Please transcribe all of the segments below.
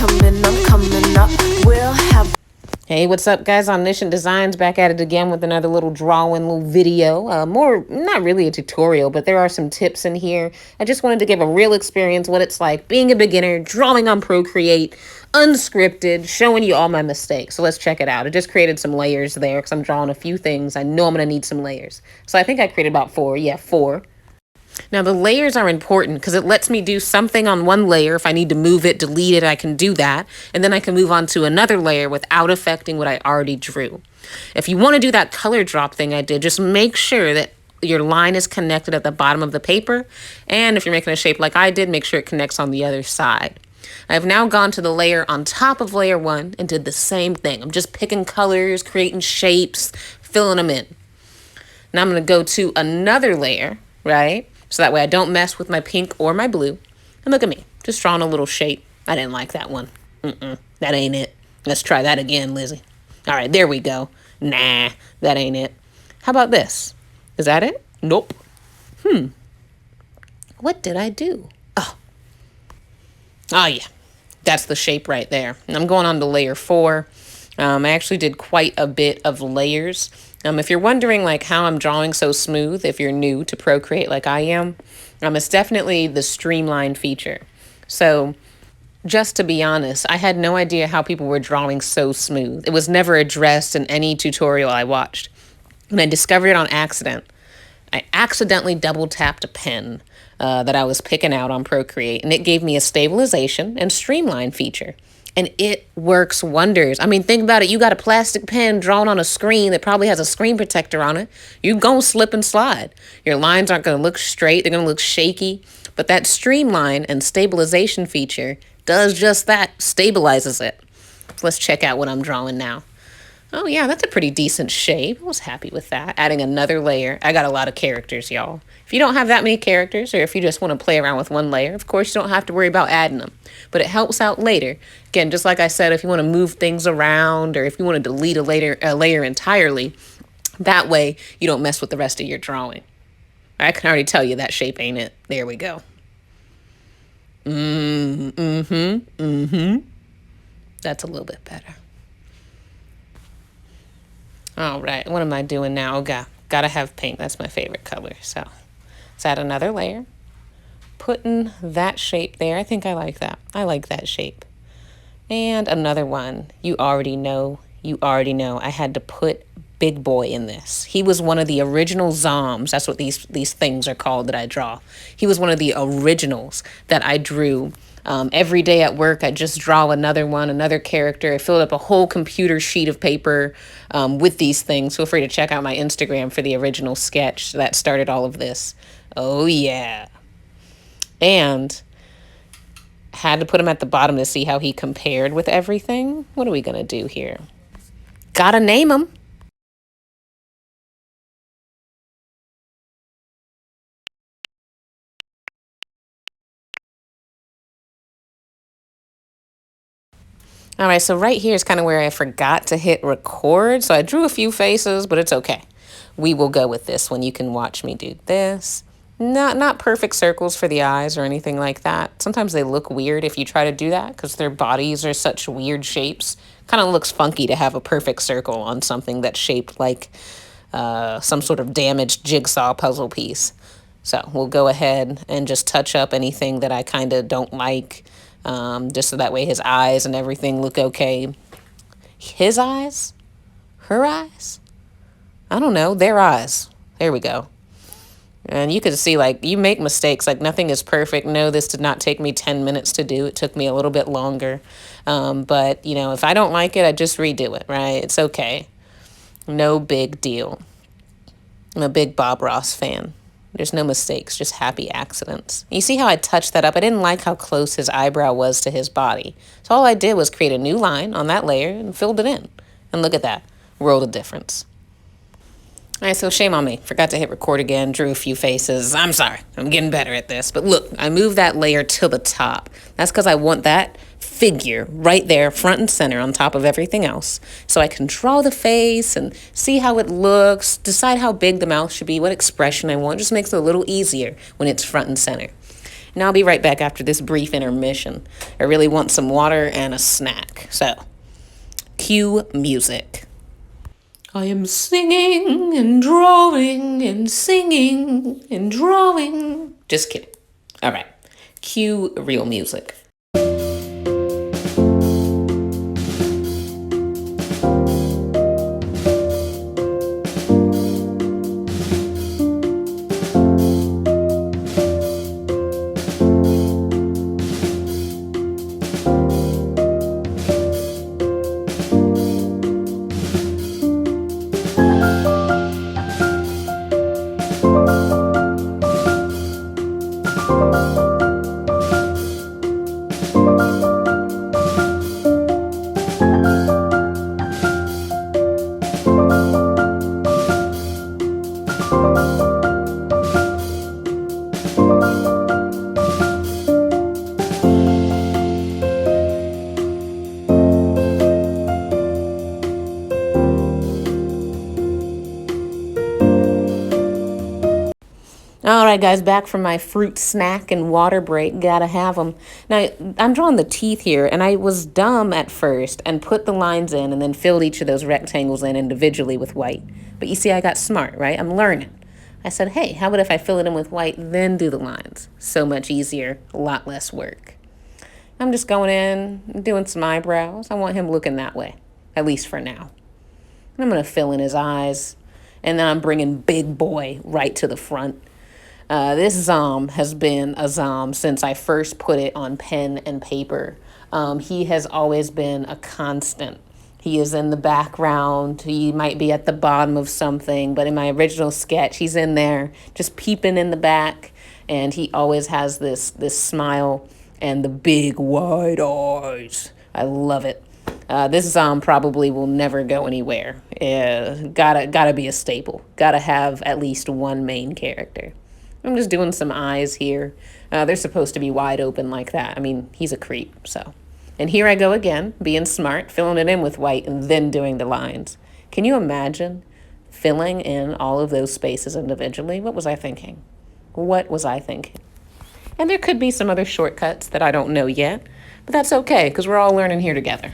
I'm coming up. We'll have. Hey, what's up, guys? Omniscient Designs back at it again with another little drawing little video. More, not really a tutorial, but there are some tips in here. I just wanted to give a real experience, what it's like being a beginner, drawing on Procreate, unscripted, showing you all my mistakes. So let's check it out. I just created some layers there because I'm drawing a few things. I know I'm going to need some layers. So I think I created about four. Yeah, four. Now the layers are important because it lets me do something on one layer. If I need to move it, delete it, I can do that. And then I can move on to another layer without affecting what I already drew. If you want to do that color drop thing I did, just make sure that your line is connected at the bottom of the paper. And if you're making a shape like I did, make sure it connects on the other side. I've now gone to the layer on top of layer one and did the same thing. I'm just picking colors, creating shapes, filling them in. Now I'm going to go to another layer, right? So that way I don't mess with my pink or my blue. And look at me, just drawing a little shape. I didn't like that one. That ain't it. Let's try that again, Lizzie. All right, there we go. Nah, that ain't it. How about this? Is that it? Nope. What did I do? Oh yeah, that's the shape right there. And I'm going on to layer 4. I actually did quite a bit of layers. If you're wondering like how I'm drawing so smooth, if you're new to Procreate like I am, it's definitely the streamline feature. So just to be honest, I had no idea how people were drawing so smooth. It was never addressed in any tutorial I watched. And I discovered it on accident. I accidentally double tapped a pen that I was picking out on Procreate, and it gave me a stabilization and streamline feature. And it works wonders. I mean, think about it. You got a plastic pen drawn on a screen that probably has a screen protector on it. You're going to slip and slide. Your lines aren't going to look straight. They're going to look shaky. But that streamline and stabilization feature does just that, stabilizes it. Let's check out what I'm drawing now. Oh yeah, that's a pretty decent shape. I was happy with that. Adding another layer. I got a lot of characters, y'all. If you don't have that many characters, or if you just want to play around with one layer, of course you don't have to worry about adding them. But it helps out later. Again, just like I said, if you want to move things around, or if you want to delete a layer entirely, that way you don't mess with the rest of your drawing. I can already tell you that shape ain't it. There we go. That's a little bit better. All right, what am I doing now? Oh, gotta have pink. That's my favorite color. So let's add another layer. Putting that shape there. I think I like that. I like that shape. And another one. You already know. I had to put Big Boy in this. He was one of the original Zoms. That's what these things are called that I draw. He was one of the originals that I drew. Every day at work, I just draw another character. I filled up a whole computer sheet of paper with these things. Feel free to check out my Instagram for the original sketch that started all of this. Oh, yeah. And had to put him at the bottom to see how he compared with everything. What are we going to do here? Gotta name him. All right, so right here is kind of where I forgot to hit record. So I drew a few faces, but it's okay. We will go with this one. You can watch me do this. Not perfect circles for the eyes or anything like that. Sometimes they look weird if you try to do that because their bodies are such weird shapes. Kind of looks funky to have a perfect circle on something that's shaped like some sort of damaged jigsaw puzzle piece. So we'll go ahead and just touch up anything that I kind of don't like. Just so that way his eyes and everything look okay. His eyes? Her eyes? I don't know. Their eyes. There we go. And you can see, like, you make mistakes. Like, nothing is perfect. No, this did not take me 10 minutes to do. It took me a little bit longer. But, you know, if I don't like it, I just redo it, right? It's okay. No big deal. I'm a big Bob Ross fan. There's no mistakes, just happy accidents. You see how I touched that up? I didn't like how close his eyebrow was to his body. So all I did was create a new line on that layer and filled it in. And look at that, world of difference. All right, so shame on me. Forgot to hit record again, drew a few faces. I'm sorry, I'm getting better at this. But look, I moved that layer to the top. That's because I want that figure right there, front and center on top of everything else. So I can draw the face and see how it looks, decide how big the mouth should be, what expression I want. It just makes it a little easier when it's front and center. And I'll be right back after this brief intermission. I really want some water and a snack. So, cue music. I am singing and drawing and singing and drawing. Just kidding. All right. Cue real music. All right, guys, back from my fruit snack and water break. Gotta have them. Now, I'm drawing the teeth here, and I was dumb at first and put the lines in and then filled each of those rectangles in individually with white. But you see, I got smart, right? I'm learning. I said, hey, how about if I fill it in with white, then do the lines? So much easier, a lot less work. I'm just going in, doing some eyebrows. I want him looking that way, at least for now. I'm going to fill in his eyes, and then I'm bringing Big Boy right to the front. This Zom has been a Zom since I first put it on pen and paper. He has always been a constant. He is in the background. He might be at the bottom of something, but in my original sketch, he's in there just peeping in the back, and he always has this smile and the big wide eyes. I love it. This Zom probably will never go anywhere. Gotta be a staple. Gotta have at least one main character. I'm just doing some eyes here. They're supposed to be wide open like that. I mean, he's a creep, so. And here I go again, being smart, filling it in with white, and then doing the lines. Can you imagine filling in all of those spaces individually? What was I thinking? What was I thinking? And there could be some other shortcuts that I don't know yet, but that's okay, because we're all learning here together.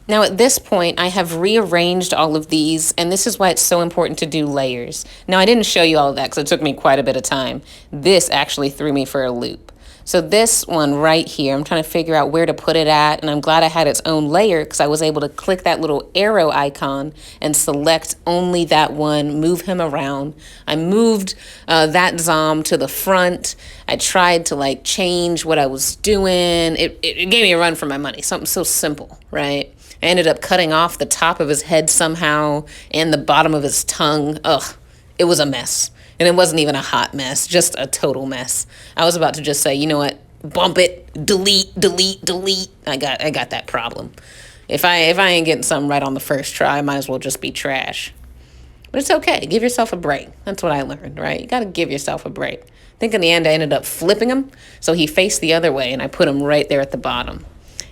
Now at this point, I have rearranged all of these, and this is why it's so important to do layers. Now I didn't show you all of that because it took me quite a bit of time. This actually threw me for a loop. So this one right here, I'm trying to figure out where to put it at, and I'm glad I had its own layer because I was able to click that little arrow icon and select only that one, move him around. I moved that Zom to the front. I tried to like change what I was doing. It gave me a run for my money, something so simple, right? I ended up cutting off the top of his head somehow and the bottom of his tongue. Ugh, it was a mess. And it wasn't even a hot mess, just a total mess. I was about to just say, you know what, bump it, delete, delete, delete. I got that problem. If I ain't getting something right on the first try, I might as well just be trash. But it's okay, give yourself a break. That's what I learned, right? You gotta give yourself a break. I think in the end I ended up flipping him, so he faced the other way and I put him right there at the bottom.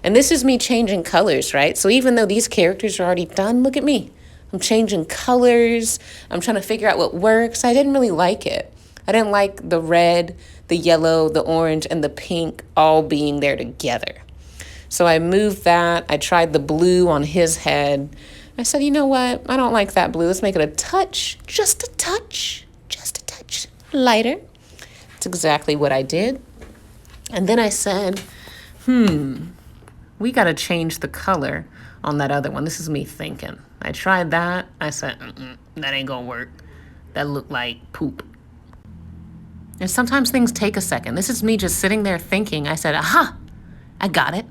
And this is me changing colors, right? So even though these characters are already done, look at me. I'm changing colors. I'm trying to figure out what works. I didn't really like it. I didn't like the red, the yellow, the orange, and the pink all being there together. So I moved that. I tried the blue on his head. I said, you know what? I don't like that blue. Let's make it a touch, just a touch lighter. That's exactly what I did. And then I said, we got to change the color on that other one. This is me thinking. I tried that. I said, that ain't gonna work. That looked like poop. And sometimes things take a second. This is me just sitting there thinking. I said, aha, I got it.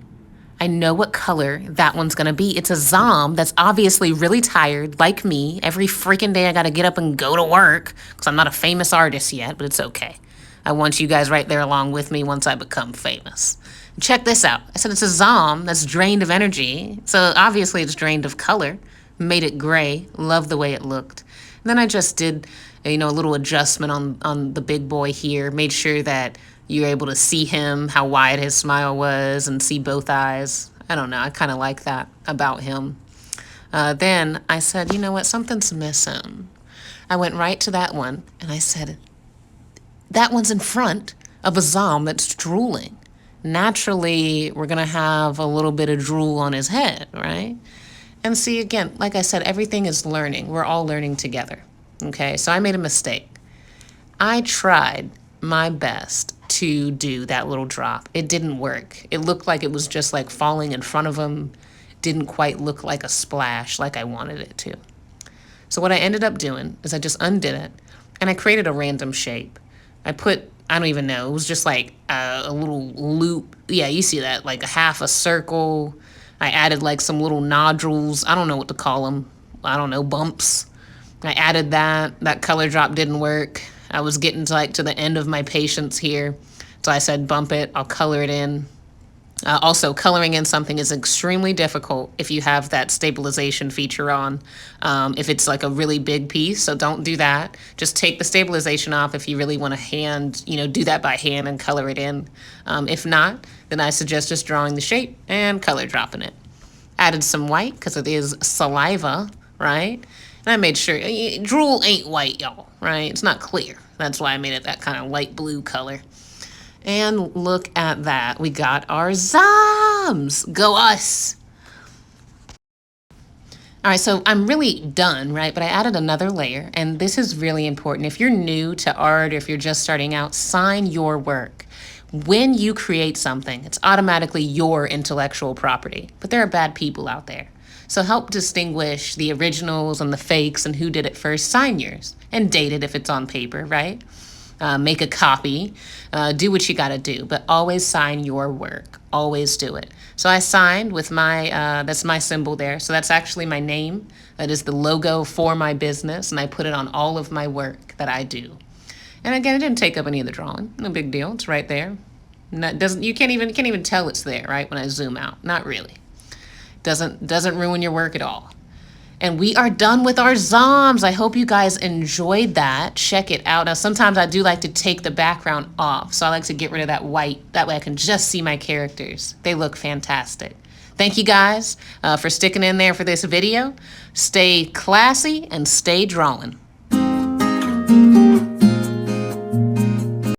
I know what color that one's gonna be. It's a Zom that's obviously really tired, like me. Every freaking day I gotta get up and go to work because I'm not a famous artist yet, but it's okay. I want you guys right there along with me once I become famous. Check this out. I said it's a Zom that's drained of energy, so obviously it's drained of color. Made it gray. Love the way it looked. And then I just did, a little adjustment on the big boy here. Made sure that you're able to see him, how wide his smile was, and see both eyes. I don't know. I kind of like that about him. Then I said, you know what? Something's missing. I went right to that one, and I said, that one's in front, of a zom that's drooling. Naturally, we're going to have a little bit of drool on his head, right? And see, again, like I said, everything is learning. We're all learning together. Okay, so I made a mistake. I tried my best to do that little drop. It didn't work. It looked like it was just like falling in front of him. Didn't quite look like a splash like I wanted it to. So what I ended up doing is I just undid it and I created a random shape. I don't even know, it was just like a little loop. Yeah, you see that, like a half a circle. I added like some little nodules. I don't know what to call them. I don't know, bumps. I added that. That color drop didn't work. I was getting to the end of my patience here. So I said, bump it, I'll color it in. Also, coloring in something is extremely difficult if you have that stabilization feature on, if it's like a really big piece. So don't do that. Just take the stabilization off if you really want to do that by hand and color it in. If not, then I suggest just drawing the shape and color dropping it. Added some white because it is saliva, right? And I made sure, drool ain't white, y'all, right? It's not clear. That's why I made it that kind of light blue color. And look at that. We got our zoms. Go us. All right, so I'm really done, right? But I added another layer, and this is really important. If you're new to art or if you're just starting out, sign your work. When you create something, it's automatically your intellectual property. But there are bad people out there. So help distinguish the originals and the fakes and who did it first. Sign yours and date it if it's on paper, right? Make a copy, do what you got to do, but always sign your work. Always do it. So I signed with that's my symbol there. So that's actually my name. That is the logo for my business, and I put it on all of my work that I do. And again, it didn't take up any of the drawing. No big deal. It's right there. You can't even tell it's there, right? When I zoom out, not really. Doesn't ruin your work at all. And we are done with our zoms. I hope you guys enjoyed that. Check it out. Now, sometimes I do like to take the background off. So I like to get rid of that white. That way I can just see my characters. They look fantastic. Thank you guys for sticking in there for this video. Stay classy and stay drawing.